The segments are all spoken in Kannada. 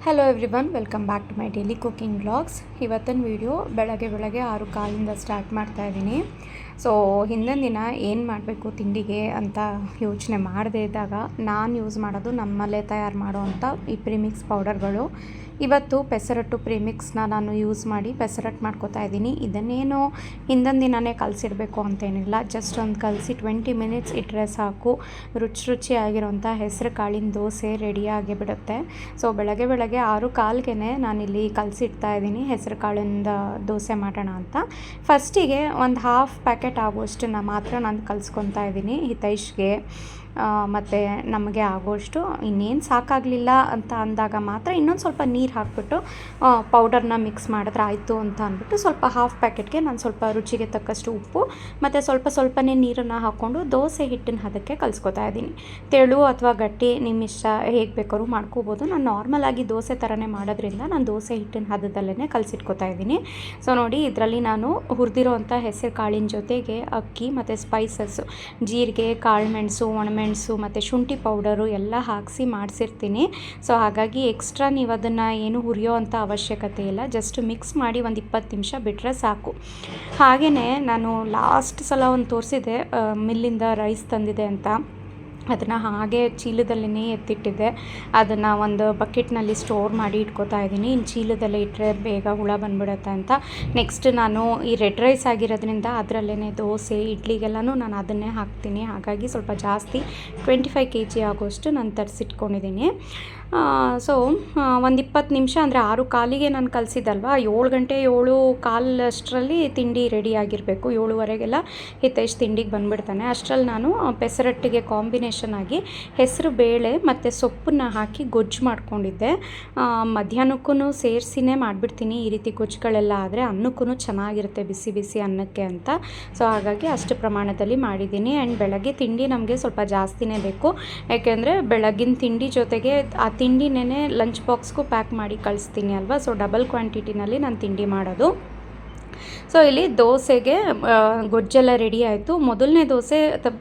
Hello everyone, welcome back to my daily cooking vlogs. ಇವತ್ತಿನ ವಿಡಿಯೋ ಬೆಳಗ್ಗೆ 6:15 ಸ್ಟಾರ್ಟ್ ಮಾಡ್ತಾ ಇದ್ದೀನಿ. ಸೊ ಹಿಂದಿನ ದಿನ ಏನು ಮಾಡಬೇಕು ತಿಂಡಿಗೆ ಅಂತ ಯೋಚನೆ ಮಾಡದೇ ಇದ್ದಾಗ ನಾನು ಯೂಸ್ ಮಾಡೋದು ನಮ್ಮಲ್ಲೇ ತಯಾರು ಮಾಡೋವಂಥ ಈ ಪ್ರಿಮಿಕ್ಸ್ ಪೌಡರ್ಗಳು. ಇವತ್ತು ಪೆಸರಟ್ಟು ಪ್ರಿಮಿಕ್ಸ್ನ ನಾನು ಯೂಸ್ ಮಾಡಿ ಪೆಸರಟ್ಟು ಮಾಡ್ಕೋತಾ ಇದ್ದೀನಿ. ಇದನ್ನೇನು ಹಿಂದಿನ ದಿನವೇ ಕಲಸಿಡಬೇಕು ಅಂತೇನಿಲ್ಲ, ಜಸ್ಟ್ ಒಂದು ಕಲಸಿ 20 ಮಿನಿಟ್ಸ್ ಇಟ್ಟರೆ ಸಾಕು. ರುಚಿಯಾಗಿರೋಂಥ ಹೆಸರು ಕಾಳಿನ ದೋಸೆ ರೆಡಿಯಾಗಿ ಬಿಡುತ್ತೆ. ಸೊ ಬೆಳಗ್ಗೆ 6:15ಗೆ ನಾನಿಲ್ಲಿ ಕಲಸಿಡ್ತಾ ಇದ್ದೀನಿ ಹೆಸರು ಕಾಳಿಂದ ದೋಸೆ ಮಾಡೋಣ ಅಂತ. ಫಸ್ಟಿಗೆ ಒಂದು ಹಾಫ್ ಪ್ಯಾಕೆಟ್ ಆಗೋಷ್ಟನ್ನು ಮಾತ್ರ ನಾನು ಕಲಿಸ್ಕೊತಾ ಇದ್ದೀನಿ ಹಿತೈಷ್ಗೆ ಮತ್ತು ನಮಗೆ ಆಗೋಷ್ಟು. ಇನ್ನೇನು ಸಾಕಾಗಲಿಲ್ಲ ಅಂತ ಅಂದಾಗ ಮಾತ್ರ ಇನ್ನೊಂದು ಸ್ವಲ್ಪ ನೀರು ಹಾಕ್ಬಿಟ್ಟು ಪೌಡರ್ನ ಮಿಕ್ಸ್ ಮಾಡಿದ್ರೆ ಆಯಿತು ಅಂತ ಅಂದ್ಬಿಟ್ಟು ಸ್ವಲ್ಪ ಹಾಫ್ ಪ್ಯಾಕೆಟ್ಗೆ ನಾನು ಸ್ವಲ್ಪ ರುಚಿಗೆ ತಕ್ಕಷ್ಟು ಉಪ್ಪು ಮತ್ತು ಸ್ವಲ್ಪನೇ ನೀರನ್ನು ಹಾಕ್ಕೊಂಡು ದೋಸೆ ಹಿಟ್ಟಿನ ಹದಕ್ಕೆ ಕಲಿಸ್ಕೊತಾ ಇದ್ದೀನಿ. ತೆಳು ಅಥವಾ ಗಟ್ಟಿ ನಿಮ್ಮ ಇಷ್ಟ, ಹೇಗೆ ಬೇಕಾದ್ರೂ ಮಾಡ್ಕೋಬೋದು. ನಾನು ನಾರ್ಮಲಾಗಿ ದೋಸೆ ಥರನೇ ಮಾಡೋದ್ರಿಂದ ನಾನು ದೋಸೆ ಹಿಟ್ಟಿನ ಹದದಲ್ಲೇ ಕಲಸಿಟ್ಕೋತಾ ಇದ್ದೀನಿ. ಸೊ ನೋಡಿ, ಇದರಲ್ಲಿ ನಾನು ಹುರಿದಿರೋವಂಥ ಹೆಸರು ಕಾಳಿನ ಜೊತೆಗೆ ಅಕ್ಕಿ ಮತ್ತು ಸ್ಪೈಸಸ್ಸು, ಜೀರಿಗೆ, ಕಾಳುಮೆಣಸು, ಒಣಮೆಣಸು ಮತ್ತು ಶುಂಠಿ ಪೌಡರು ಎಲ್ಲ ಹಾಕಿಸಿ ಮಾಡಿಸಿರ್ತೀನಿ. ಸೊ ಹಾಗಾಗಿ ಎಕ್ಸ್ಟ್ರಾ ನೀವು ಅದನ್ನು ಏನು ಹುರಿಯೋ ಅಂಥ ಅವಶ್ಯಕತೆ ಇಲ್ಲ. ಜಸ್ಟ್ ಮಿಕ್ಸ್ ಮಾಡಿ ಒಂದು 20 ನಿಮಿಷ ಬಿಟ್ಟರೆ ಸಾಕು. ಹಾಗೆಯೇ ನಾನು ಲಾಸ್ಟ್ ಸಲ ಒಂದು ತೋರಿಸಿದೆ ಮಿಲ್ಲಿಂದ ರೈಸ್ ತಂದಿದೆ ಅಂತ. ಅದನ್ನು ಹಾಗೆ ಚೀಲದಲ್ಲೇ ಎತ್ತಿಟ್ಟಿದ್ದೆ. ಅದನ್ನು ಒಂದು ಬಕೆಟ್ನಲ್ಲಿ ಸ್ಟೋರ್ ಮಾಡಿ ಇಟ್ಕೋತಾ ಇದ್ದೀನಿ. ಇನ್ನು ಚೀಲದಲ್ಲೇ ಇಟ್ಟರೆ ಬೇಗ ಹುಳ ಬಂದುಬಿಡುತ್ತೆ ಅಂತ. ನೆಕ್ಸ್ಟ್ ನಾನು ಈ ರೆಡ್ ರೈಸ್ ಆಗಿರೋದ್ರಿಂದ ಅದರಲ್ಲೇ ದೋಸೆ ಇಡ್ಲಿಗೆಲ್ಲನೂ ನಾನು ಅದನ್ನೇ ಹಾಕ್ತೀನಿ. ಹಾಗಾಗಿ ಸ್ವಲ್ಪ ಜಾಸ್ತಿ 25 kg ಆಗೋಷ್ಟು ನಾನು ತರಿಸಿಟ್ಕೊಂಡಿದ್ದೀನಿ. ಸೊ ಒಂದು 20 ನಿಮಿಷ ಅಂದರೆ 6:15ಗೆ ನಾನು ಕಲಿಸಿದಲ್ವ, 7 ಗಂಟೆ 7:15 ಅಷ್ಟರಲ್ಲಿ ತಿಂಡಿ ರೆಡಿ ಆಗಿರಬೇಕು. 7:15ಗೆಲ್ಲ ಹಿತೈಷ್ ತಿಂಡಿಗೆ ಬಂದುಬಿಡ್ತಾನೆ. ಅಷ್ಟರಲ್ಲಿ ನಾನು ಪೆಸರಟ್ಟಿಗೆ ಕಾಂಬಿನೇಷನ್ ಆಗಿ ಹೆಸರು ಬೇಳೆ ಮತ್ತು ಸೊಪ್ಪನ್ನು ಹಾಕಿ ಗೊಜ್ಜು ಮಾಡ್ಕೊಂಡಿದ್ದೆ. ಮಧ್ಯಾಹ್ನಕ್ಕೂ ಸೇರಿಸಿನೇ ಮಾಡಿಬಿಡ್ತೀನಿ. ಈ ರೀತಿ ಗೊಜ್ಜುಗಳೆಲ್ಲ ಆದರೆ ಅನ್ನಕ್ಕೂ ಚೆನ್ನಾಗಿರುತ್ತೆ ಬಿಸಿ ಬಿಸಿ ಅನ್ನಕ್ಕೆ ಅಂತ. ಸೊ ಹಾಗಾಗಿ ಅಷ್ಟು ಪ್ರಮಾಣದಲ್ಲಿ ಮಾಡಿದ್ದೀನಿ. ಆ್ಯಂಡ್ ಬೆಳಗ್ಗೆ ತಿಂಡಿ ನಮಗೆ ಸ್ವಲ್ಪ ಜಾಸ್ತಿನೇ ಬೇಕು, ಯಾಕೆಂದರೆ ಬೆಳಗಿನ ತಿಂಡಿ ಜೊತೆಗೆ ಆ ತಿಂಡಿನೇ ಲಂಚ್ ಬಾಕ್ಸ್ಗೂ ಪ್ಯಾಕ್ ಮಾಡಿ ಕಳಿಸ್ತೀನಿ ಅಲ್ವಾ. ಸೊ ಡಬಲ್ ಕ್ವಾಂಟಿಟಿನಲ್ಲಿ ನಾನು ತಿಂಡಿ ಮಾಡೋದು. ಸೊ ಇಲ್ಲಿ ದೋಸೆಗೆ ಗೊಜ್ಜೆಲ್ಲ ರೆಡಿ ಆಯಿತು. ಮೊದಲನೇ ದೋಸೆ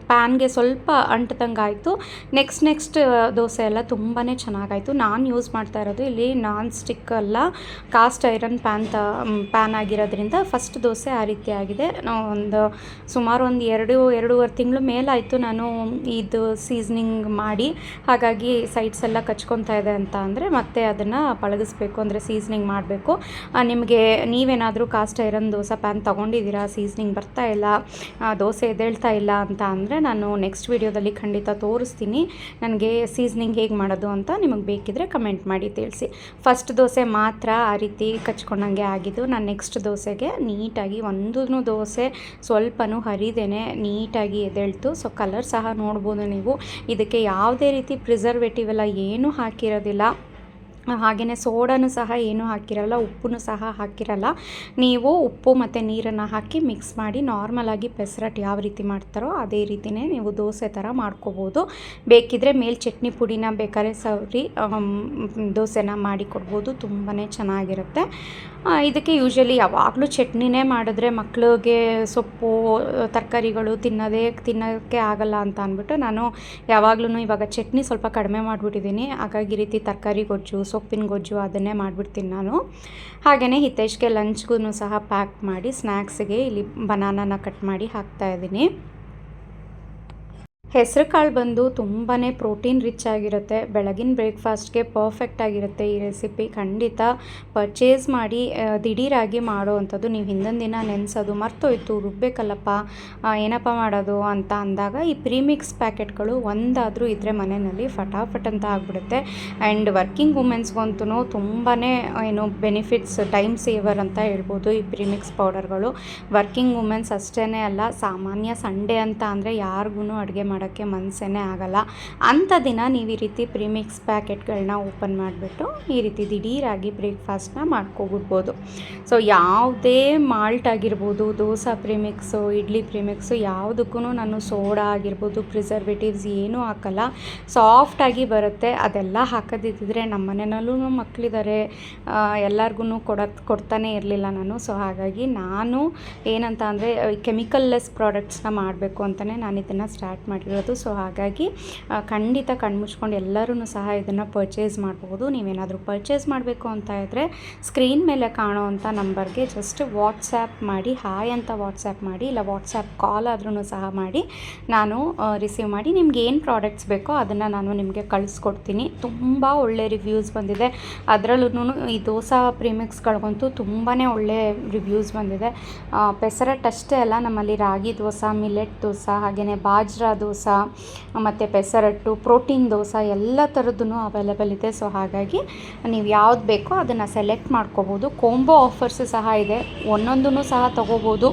ಪ್ಯಾನ್ಗೆ ಸ್ವಲ್ಪ ಅಂಟ್ದಂಗೆ ಆಯಿತು. ನೆಕ್ಸ್ಟ್ ದೋಸೆ ಎಲ್ಲ ತುಂಬಾ ಚೆನ್ನಾಗಾಯಿತು. ನಾನು ಯೂಸ್ ಮಾಡ್ತಾ ಇರೋದು ಇಲ್ಲಿ ನಾನ್ ಸ್ಟಿಕ್ ಅಲ್ಲ, ಕಾಸ್ಟ್ ಐರನ್ ಪ್ಯಾನ್ ಆಗಿರೋದ್ರಿಂದ ಫಸ್ಟ್ ದೋಸೆ ಆ ರೀತಿ ಆಗಿದೆ. ಸುಮಾರು ಒಂದು 2-2.5 ತಿಂಗಳು ಮೇಲಾಯಿತು ನಾನು ಇದು ಸೀಸ್ನಿಂಗ್ ಮಾಡಿ. ಹಾಗಾಗಿ ಸೈಡ್ಸ್ ಎಲ್ಲ ಕಚ್ಕೊತಾ ಇದೆ ಅಂತ ಅಂದರೆ ಮತ್ತೆ ಅದನ್ನು ಪಳಗಿಸ್ಬೇಕು, ಅಂದರೆ ಸೀಸ್ನಿಂಗ್ ಮಾಡಬೇಕು. ನಿಮಗೆ ನೀವೇನಾದರೂ ಕಾಸ್ಟ್ ಐರನ್ ದೋಸೆ ಪ್ಯಾನ್ ತೊಗೊಂಡಿದ್ದೀರಾ, ಸೀಸ್ನಿಂಗ್ ಬರ್ತಾ ಇಲ್ಲ, ದೋಸೆ ಎದ್ದೇಳ್ತಾ ಇಲ್ಲ ಅಂತ ಅಂದರೆ ನಾನು ನೆಕ್ಸ್ಟ್ ವೀಡಿಯೋದಲ್ಲಿ ಖಂಡಿತ ತೋರಿಸ್ತೀನಿ. ನನಗೆ ಸೀಸ್ನಿಂಗ್ ಹೇಗೆ ಮಾಡೋದು ಅಂತ ನಿಮಗೆ ಬೇಕಿದ್ರೆ ಕಮೆಂಟ್ ಮಾಡಿ ತಿಳಿಸಿ. ಫಸ್ಟ್ ದೋಸೆ ಮಾತ್ರ ಆ ರೀತಿ ಕಚ್ಕೊಂಡಂಗೆ ಆಗಿದ್ದು. ನಾನು ನೆಕ್ಸ್ಟ್ ದೋಸೆಗೆ ನೀಟಾಗಿ ಒಂದೂ ದೋಸೆ ಸ್ವಲ್ಪನೂ ಹರಿದೇನೆ ನೀಟಾಗಿ ಎದ್ದೇಳ್ತು. ಸೊ ಕಲರ್ ಸಹ ನೋಡ್ಬೋದು ನೀವು. ಇದಕ್ಕೆ ಯಾವುದೇ ರೀತಿ ಪ್ರಿಸರ್ವೇಟಿವ್ ಎಲ್ಲ ಏನೂ ಹಾಕಿರೋದಿಲ್ಲ. ಹಾಗೆಯೇ ಸೋಡಾನು ಸಹ ಏನೂ ಹಾಕಿರಲ್ಲ, ಉಪ್ಪು ಸಹ ಹಾಕಿರಲ್ಲ. ನೀವು ಉಪ್ಪು ಮತ್ತು ನೀರನ್ನು ಹಾಕಿ ಮಿಕ್ಸ್ ಮಾಡಿ ನಾರ್ಮಲಾಗಿ ಪೆಸರಟ್ಟು ಯಾವ ರೀತಿ ಮಾಡ್ತಾರೋ ಅದೇ ರೀತಿಯೇ ನೀವು ದೋಸೆ ಥರ ಮಾಡ್ಕೋಬೋದು. ಬೇಕಿದ್ದರೆ ಮೇಲೆ ಚಟ್ನಿ ಪುಡಿನ ಬೇಕಾದ್ರೆ ಸವರಿ ದೋಸೆನ ಮಾಡಿ ಕೊಡ್ಬೋದು, ತುಂಬಾ ಚೆನ್ನಾಗಿರುತ್ತೆ. ಇದಕ್ಕೆ ಯೂಶ್ವಲಿ ಯಾವಾಗಲೂ ಚಟ್ನಿನೇ ಮಾಡಿದ್ರೆ ಮಕ್ಕಳಿಗೆ ಸೊಪ್ಪು ತರಕಾರಿಗಳು ತಿನ್ನೋಕ್ಕೆ ಆಗಲ್ಲ ಅಂತ ಅಂದ್ಬಿಟ್ಟು ನಾನು ಯಾವಾಗಲೂ ಇವಾಗ ಚಟ್ನಿ ಸ್ವಲ್ಪ ಕಡಿಮೆ ಮಾಡಿಬಿಟ್ಟಿದ್ದೀನಿ. ಹಾಗಾಗಿ ಈ ರೀತಿ ತರಕಾರಿ ಗೊಜ್ಜು, ಸೊಪ್ಪಿನ ಗೊಜ್ಜು ಅದನ್ನೇ ಮಾಡಿಬಿಡ್ತೀನಿ ನಾನು. ಹಾಗೆಯೇ ಹಿತೈಷ್ಗೆ ಲಂಚ್ಗೂ ಸಹ ಪ್ಯಾಕ್ ಮಾಡಿ ಸ್ನ್ಯಾಕ್ಸಿಗೆ ಇಲ್ಲಿ ಬನಾನಾನ ಕಟ್ ಮಾಡಿ ಹಾಕ್ತಾಯಿದ್ದೀನಿ. ಹೆಸರು ಕಾಳು ಬಂದು ತುಂಬಾ ಪ್ರೋಟೀನ್ ರಿಚ್ ಆಗಿರುತ್ತೆ. ಬೆಳಗಿನ ಬ್ರೇಕ್ಫಾಸ್ಟ್ಗೆ ಪರ್ಫೆಕ್ಟ್ ಆಗಿರುತ್ತೆ ಈ ರೆಸಿಪಿ. ಖಂಡಿತ ಪರ್ಚೇಸ್ ಮಾಡಿ ದಿಢೀರಾಗಿ ಮಾಡೋ ಅಂಥದ್ದು. ನೀವು ಹಿಂದಿನ ದಿನ ನೆನೆಸೋದು ಮರ್ತೋಯ್ತು, ರುಬ್ಬೇಕಲ್ಲಪ್ಪ, ಏನಪ್ಪ ಮಾಡೋದು ಅಂತ ಅಂದಾಗ ಈ ಪ್ರೀಮಿಕ್ಸ್ ಪ್ಯಾಕೆಟ್ಗಳು ಒಂದಾದರೂ ಇದ್ದರೆ ಮನೆಯಲ್ಲಿ ಫಟಾಫಟ್ ಅಂತ ಆಗಿಬಿಡುತ್ತೆ. ಆ್ಯಂಡ್ ವರ್ಕಿಂಗ್ ವುಮೆನ್ಸ್ಗಂತೂ ತುಂಬಾ ಬೆನಿಫಿಟ್ಸ್, ಟೈಮ್ ಸೇವರ್ ಅಂತ ಹೇಳ್ಬೋದು ಈ ಪ್ರೀಮಿಕ್ಸ್ ಪೌಡರ್ಗಳು. ವರ್ಕಿಂಗ್ ವುಮೆನ್ಸ್ ಅಷ್ಟೇ ಅಲ್ಲ, ಸಾಮಾನ್ಯ ಸಂಡೇ ಅಂತ ಅಂದರೆ ಯಾರಿಗೂ ಅಡುಗೆ ಮಾಡೋಕ್ಕೆ ಮನಸ್ಸೇ ಆಗಲ್ಲ. ಅಂಥ ದಿನ ನೀವು ಈ ರೀತಿ ಪ್ರೀಮಿಕ್ಸ್ ಪ್ಯಾಕೆಟ್ಗಳನ್ನ ಓಪನ್ ಮಾಡಿಬಿಟ್ಟು ಈ ರೀತಿ ದಿಢೀರಾಗಿ ಬ್ರೇಕ್ಫಾಸ್ಟ್ನ ಮಾಡ್ಕೊಬಿಡ್ಬೋದು. ಸೊ ಯಾವುದೇ ಮಾಲ್ಟ್ ಆಗಿರ್ಬೋದು, ದೋಸೆ ಪ್ರೀಮಿಕ್ಸು, ಇಡ್ಲಿ ಪ್ರೀಮಿಕ್ಸು, ಯಾವುದಕ್ಕೂ ನಾನು ಸೋಡಾ ಆಗಿರ್ಬೋದು, ಪ್ರಿಸರ್ವೇಟಿವ್ಸ್ ಏನೂ ಹಾಕಲ್ಲ. ಸಾಫ್ಟಾಗಿ ಬರುತ್ತೆ. ಅದೆಲ್ಲ ಹಾಕೋದಿದ್ದರೆ ನಮ್ಮ ಮನೆಯಲ್ಲೂ ಮಕ್ಕಳಿದ್ದಾರೆ, ಎಲ್ಲರಿಗೂ ಕೊಡ್ತಾನೆ ಇರಲಿಲ್ಲ ನಾನು. ಸೊ ಹಾಗಾಗಿ ನಾನು ಏನಂತ ಅಂದರೆ ಕೆಮಿಕಲ್ ಲೆಸ್ ಪ್ರಾಡಕ್ಟ್ಸ್ನ ಮಾಡಬೇಕು ಅಂತಲೇ ನಾನು ಇದನ್ನು ಸ್ಟಾರ್ಟ್ ಮಾಡಿ ಕೊಟ್ಟಿರೋದು. ಸೊ ಹಾಗಾಗಿ ಖಂಡಿತ ಕಣ್ಮುಚ್ಕೊಂಡು ಎಲ್ಲರೂ ಸಹ ಇದನ್ನು ಪರ್ಚೇಸ್ ಮಾಡ್ಬೋದು. ನೀವೇನಾದರೂ ಪರ್ಚೇಸ್ ಮಾಡಬೇಕು ಅಂತ ಇದ್ದರೆ ಸ್ಕ್ರೀನ್ ಮೇಲೆ ಕಾಣೋವಂಥ ನಂಬರ್ಗೆ ಜಸ್ಟ್ ವಾಟ್ಸ್ಯಾಪ್ ಮಾಡಿ, ಹಾಯ್ ಅಂತ ವಾಟ್ಸ್ಯಾಪ್ ಮಾಡಿ, ಇಲ್ಲ ವಾಟ್ಸ್ಯಾಪ್ ಕಾಲ್ ಆದ್ರೂ ಸಹ ಮಾಡಿ ನಾನು ರಿಸೀವ್ ಮಾಡಿ ನಿಮ್ಗೆ ಏನು ಪ್ರಾಡಕ್ಟ್ಸ್ ಬೇಕೋ ಅದನ್ನು ನಾನು ನಿಮಗೆ ಕಳಿಸ್ಕೊಡ್ತೀನಿ. ತುಂಬ ಒಳ್ಳೆ ರಿವ್ಯೂಸ್ ಬಂದಿದೆ. ಅದರಲ್ಲೂ ಈ ದೋಸೆ ಪ್ರೀಮಿಕ್ಸ್ಗಳಿಗಂತೂ ತುಂಬಾ ಒಳ್ಳೆ ರಿವ್ಯೂಸ್ ಬಂದಿದೆ. ಪೆಸರಟ್ಟು ಅಷ್ಟೇ ಅಲ್ಲ, ನಮ್ಮಲ್ಲಿ ರಾಗಿ ದೋಸೆ, ಮಿಲೆಟ್ ದೋಸೆ, ಹಾಗೆಯೇ ಬಾಜ್ರಾ ದೋಸೆ ಮತ್ತು ಪೆಸರಟ್ಟು, ಪ್ರೋಟೀನ್ ದೋಸೆ ಎಲ್ಲ ಥರದ್ದು ಅವೈಲೇಬಲ್ ಇದೆ. ಸೊ ಹಾಗಾಗಿ ನೀವು ಯಾವ್ದು ಬೇಕೋ ಅದನ್ನು ಸೆಲೆಕ್ಟ್ ಮಾಡ್ಕೋಬೋದು. ಕೋಂಬೋ ಆಫರ್ಸ್ ಸಹ ಇದೆ, ಒಂದೊಂದೂ ಸಹ ತೊಗೋಬೋದು.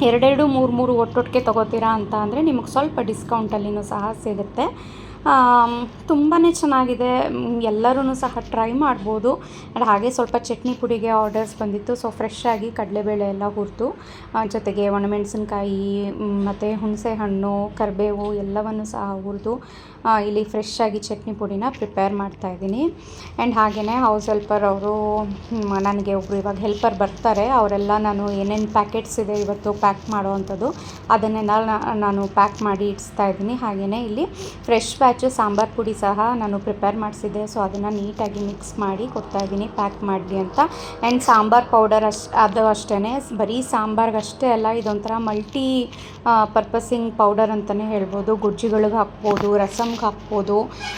2 3 ಒಟ್ಟೊಟ್ಟಿಗೆ ತೊಗೋತೀರಾ ಅಂತ ಅಂದರೆ ನಿಮಗೆ ಸ್ವಲ್ಪ ಡಿಸ್ಕೌಂಟಲ್ಲಿನೂ ಸಹ ಸಿಗುತ್ತೆ. ತುಂಬಾ ಚೆನ್ನಾಗಿದೆ, ಎಲ್ಲರೂ ಸಹ ಟ್ರೈ ಮಾಡ್ಬೋದು. ಆ್ಯಂಡ್ ಹಾಗೆ ಸ್ವಲ್ಪ ಚಟ್ನಿ ಪುಡಿಗೆ ಆರ್ಡರ್ಸ್ ಬಂದಿತ್ತು. ಸೊ ಫ್ರೆಶ್ಶಾಗಿ ಕಡಲೆಬೇಳೆ ಎಲ್ಲ ಹುರಿದು ಜೊತೆಗೆ ಒಣಮೆಣಸಿನ್ಕಾಯಿ ಮತ್ತು ಹುಣಸೆ ಹಣ್ಣು, ಕರಿಬೇವು ಎಲ್ಲವನ್ನು ಸಹ ಹುರಿದು ಇಲ್ಲಿ ಫ್ರೆಶ್ಶಾಗಿ ಚಟ್ನಿ ಪುಡಿನ ಪ್ರಿಪೇರ್ ಮಾಡ್ತಾಯಿದ್ದೀನಿ. ಆ್ಯಂಡ್ ಹಾಗೆಯೇ ಹೌಸ್ ಹೆಲ್ಪರ್ ಅವರು ನನಗೆ ಒಬ್ಬರು ಇವಾಗ ಹೆಲ್ಪರ್ ಬರ್ತಾರೆ. ಅವರೆಲ್ಲ ನಾನು ಏನೇನು ಪ್ಯಾಕೆಟ್ಸ್ ಇದೆ ಇವತ್ತು ಪ್ಯಾಕ್ ಮಾಡೋವಂಥದ್ದು ಅದನ್ನೆಲ್ಲ ನಾನು ಪ್ಯಾಕ್ ಮಾಡಿ ಇಡಿಸ್ತಾ ಇದ್ದೀನಿ. ಹಾಗೆಯೇ ಇಲ್ಲಿ ಫ್ರೆಶ್ ಬ್ಯಾಚು ಸಾಂಬಾರು ಪುಡಿ ಸಹ ನಾನು ಪ್ರಿಪೇರ್ ಮಾಡಿಸಿದ್ದೆ. ಸೊ ಅದನ್ನು ನೀಟಾಗಿ ಮಿಕ್ಸ್ ಮಾಡಿ ಕೊಡ್ತಾಯಿದ್ದೀನಿ ಪ್ಯಾಕ್ ಮಾಡಲಿ ಅಂತ. ಆ್ಯಂಡ್ ಸಾಂಬಾರು ಪೌಡರ್ ಅದು ಅಷ್ಟೇ, ಬರೀ ಸಾಂಬಾರ್ಗಷ್ಟೇ ಅಲ್ಲ, ಇದೊಂಥರ ಮಲ್ಟಿ ಪರ್ಪಸಿಂಗ್ ಪೌಡರ್ ಅಂತಲೇ ಹೇಳ್ಬೋದು. ಗುಜ್ಜಿಗಳಿಗೆ ಹಾಕ್ಬೋದು, ರಸಮ್ಗೆ ಹಾಕ್ಬೋದು.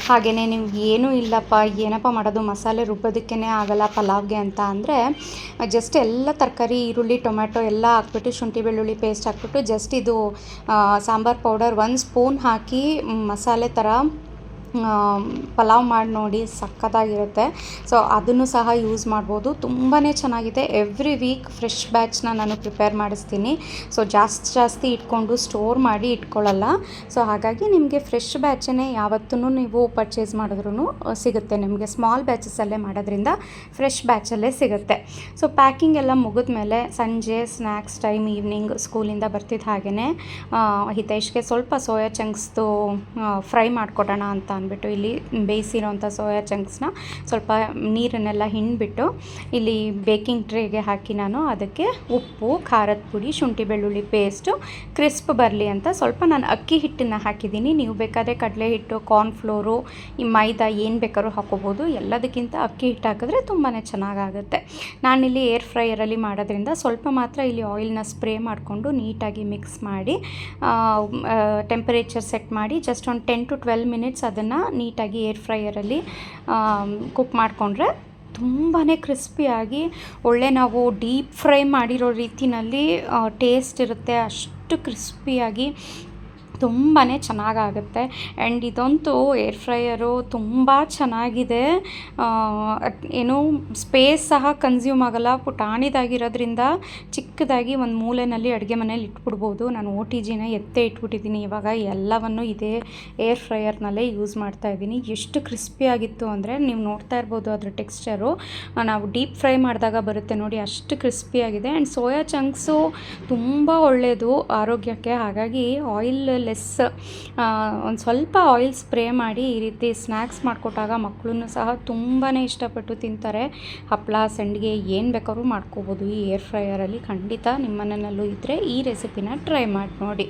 ಹಾಗೆಯೇ ನೀವು ಏನೂ ಇಲ್ಲಪ್ಪ ಏನಪ್ಪ ಮಾಡೋದು, ಮಸಾಲೆ ರುಬ್ಬೋದಕ್ಕೇ ಆಗಲ್ಲ ಪಲಾವ್ಗೆ ಅಂತ ಅಂದರೆ ಜಸ್ಟ್ ಎಲ್ಲ ತರಕಾರಿ, ಈರುಳ್ಳಿ, ಟೊಮ್ಯಾಟೊ ಎಲ್ಲ ಹಾಕ್ಬಿಟ್ಟು, ಶುಂಠಿ ಬೆಳ್ಳುಳ್ಳಿ ಪೇಸ್ಟ್ ಹಾಕ್ಬಿಟ್ಟು ಜಸ್ಟ್ ಇದು ಸಾಂಬಾರು ಪೌಡರ್ 1 ಸ್ಪೂನ್ ಹಾಕಿ ಮಸಾಲೆ ಥರ ಪಲಾವ್ ಮಾಡಿ ನೋಡಿ, ಸಖತ್ತಾಗಿರುತ್ತೆ. ಸೊ ಅದನ್ನು ಸಹ ಯೂಸ್ ಮಾಡ್ಬೋದು, ತುಂಬಾ ಚೆನ್ನಾಗಿದೆ. ಎವ್ರಿ ವೀಕ್ ಫ್ರೆಶ್ ಬ್ಯಾಚ್ನ ನಾನು ಪ್ರಿಪೇರ್ ಮಾಡಿಸ್ತೀನಿ. ಸೊ ಜಾಸ್ತಿ ಇಟ್ಕೊಂಡು ಸ್ಟೋರ್ ಮಾಡಿ ಇಟ್ಕೊಳ್ಳಲ್ಲ. ಸೊ ಹಾಗಾಗಿ ನಿಮಗೆ ಫ್ರೆಶ್ ಬ್ಯಾಚನ್ನೇ ಯಾವತ್ತೂ ನೀವು ಪರ್ಚೇಸ್ ಮಾಡಿದ್ರೂ ಸಿಗುತ್ತೆ. ನಿಮಗೆ ಸ್ಮಾಲ್ ಬ್ಯಾಚಸಲ್ಲೇ ಮಾಡೋದ್ರಿಂದ ಫ್ರೆಶ್ ಬ್ಯಾಚಲ್ಲೇ ಸಿಗುತ್ತೆ. ಸೊ ಪ್ಯಾಕಿಂಗ್ ಎಲ್ಲ ಮುಗಿದ್ಮೇಲೆ ಸಂಜೆ ಸ್ನ್ಯಾಕ್ಸ್ ಟೈಮ್, ಈವ್ನಿಂಗ್ ಸ್ಕೂಲಿಂದ ಬರ್ತಿದ್ದ ಹಾಗೆಯೇ ಹಿತೈಷ್ಗೆ ಸ್ವಲ್ಪ ಸೋಯಾ ಚಂಕ್ಸ್ದು ಫ್ರೈ ಮಾಡಿಕೊಡೋಣ ಅಂತ ಅಂದ್ಬಿಟ್ಟು ಇಲ್ಲಿ ಬೇಯಿಸಿರೋಂಥ ಸೋಯಾ ಚಂಕ್ಸ್ನ ಸ್ವಲ್ಪ ನೀರನ್ನೆಲ್ಲ ಹಿಂಡ್ಬಿಟ್ಟು ಇಲ್ಲಿ ಬೇಕಿಂಗ್ ಟ್ರೇಗೆ ಹಾಕಿ ನಾನು ಅದಕ್ಕೆ ಉಪ್ಪು, ಖಾರದ ಪುಡಿ, ಶುಂಠಿ ಬೆಳ್ಳುಳ್ಳಿ ಪೇಸ್ಟು ಕ್ರಿಸ್ಪ್ ಬರಲಿ ಅಂತ ಸ್ವಲ್ಪ ನಾನು ಅಕ್ಕಿ ಹಿಟ್ಟನ್ನು ಹಾಕಿದ್ದೀನಿ. ನೀವು ಬೇಕಾದರೆ ಕಡಲೆ ಹಿಟ್ಟು, ಕಾರ್ನ್ಫ್ಲೋರು, ಈ ಮೈದಾ ಏನು ಬೇಕಾದ್ರೂ ಹಾಕೋಬೋದು. ಎಲ್ಲದಕ್ಕಿಂತ ಅಕ್ಕಿ ಹಿಟ್ಟು ಹಾಕಿದ್ರೆ ತುಂಬಾ ಚೆನ್ನಾಗಾಗುತ್ತೆ. ನಾನಿಲ್ಲಿ ಏರ್ ಫ್ರೈಯರಲ್ಲಿ ಮಾಡೋದ್ರಿಂದ ಸ್ವಲ್ಪ ಮಾತ್ರ ಇಲ್ಲಿ ಆಯಿಲ್ನ ಸ್ಪ್ರೇ ಮಾಡಿಕೊಂಡು ನೀಟಾಗಿ ಮಿಕ್ಸ್ ಮಾಡಿ ಟೆಂಪರೇಚರ್ ಸೆಟ್ ಮಾಡಿ ಜಸ್ಟ್ ಒಂದು 10 to 12 ಮಿನಿಟ್ಸ್ ಅದನ್ನು ನೀಟಾಗಿ ಏರ್ ಫ್ರೈಯರಲ್ಲಿ ಕುಕ್ ಮಾಡಿಕೊಂಡ್ರೆ ತುಂಬಾ ಕ್ರಿಸ್ಪಿಯಾಗಿ ಒಳ್ಳೆ ನಾವು ಡೀಪ್ ಫ್ರೈ ಮಾಡಿರೋ ರೀತಿಯಲ್ಲಿ ಟೇಸ್ಟ್ ಇರುತ್ತೆ. ಅಷ್ಟು ಕ್ರಿಸ್ಪಿಯಾಗಿ ತುಂಬಾ ಚೆನ್ನಾಗಾಗುತ್ತೆ. ಆ್ಯಂಡ್ ಇದಂತೂ ಏರ್ ಫ್ರೈಯರು ತುಂಬ ಚೆನ್ನಾಗಿದೆ. ಏನು ಸ್ಪೇಸ್ ಸಹ ಕನ್ಸ್ಯೂಮ್ ಆಗೋಲ್ಲ, ಪುಟಾಣಿದಾಗಿರೋದ್ರಿಂದ ಚಿಕ್ಕದಾಗಿ ಒಂದು ಮೂಲೆಯಲ್ಲಿ ಅಡುಗೆ ಮನೇಲಿ ಇಟ್ಬಿಡ್ಬೋದು. ನಾನು OTGನ ಎತ್ತೇ ಇಟ್ಬಿಟ್ಟಿದ್ದೀನಿ. ಇವಾಗ ಎಲ್ಲವನ್ನು ಇದೇ ಏರ್ ಫ್ರೈಯರ್ನಲ್ಲೇ ಯೂಸ್ ಮಾಡ್ತಾಯಿದ್ದೀನಿ. ಎಷ್ಟು ಕ್ರಿಸ್ಪಿಯಾಗಿತ್ತು ಅಂದರೆ ನೀವು ನೋಡ್ತಾ ಇರ್ಬೋದು ಅದ್ರ ಟೆಕ್ಸ್ಚರು. ನಾವು ಡೀಪ್ ಫ್ರೈ ಮಾಡಿದಾಗ ಬರುತ್ತೆ ನೋಡಿ, ಅಷ್ಟು ಕ್ರಿಸ್ಪಿಯಾಗಿದೆ. ಆ್ಯಂಡ್ ಸೋಯಾ ಚಂಕ್ಸು ತುಂಬ ಒಳ್ಳೆಯದು ಆರೋಗ್ಯಕ್ಕೆ. ಹಾಗಾಗಿ ಆಯಿಲ್ ಲೆಸ್, ಒಂದು ಸ್ವಲ್ಪ ಆಯಿಲ್ ಸ್ಪ್ರೇ ಮಾಡಿ ಈ ರೀತಿ ಸ್ನ್ಯಾಕ್ಸ್ ಮಾಡಿಕೊಟ್ಟಾಗ ಮಕ್ಕಳನ್ನು ಸಹ ತುಂಬಾ ಇಷ್ಟಪಟ್ಟು ತಿಂತಾರೆ. ಹಪ್ಪಳ, ಸಂಡಿಗೆ ಏನು ಬೇಕಾದ್ರೂ ಮಾಡ್ಕೋಬೋದು ಈ ಏರ್ ಫ್ರೈಯರಲ್ಲಿ. ಖಂಡಿತ ನಿಮ್ಮ ಮನೆಯಲ್ಲೂ ಇದ್ದರೆ ಈ ರೆಸಿಪಿನ ಟ್ರೈ ಮಾಡಿ ನೋಡಿ.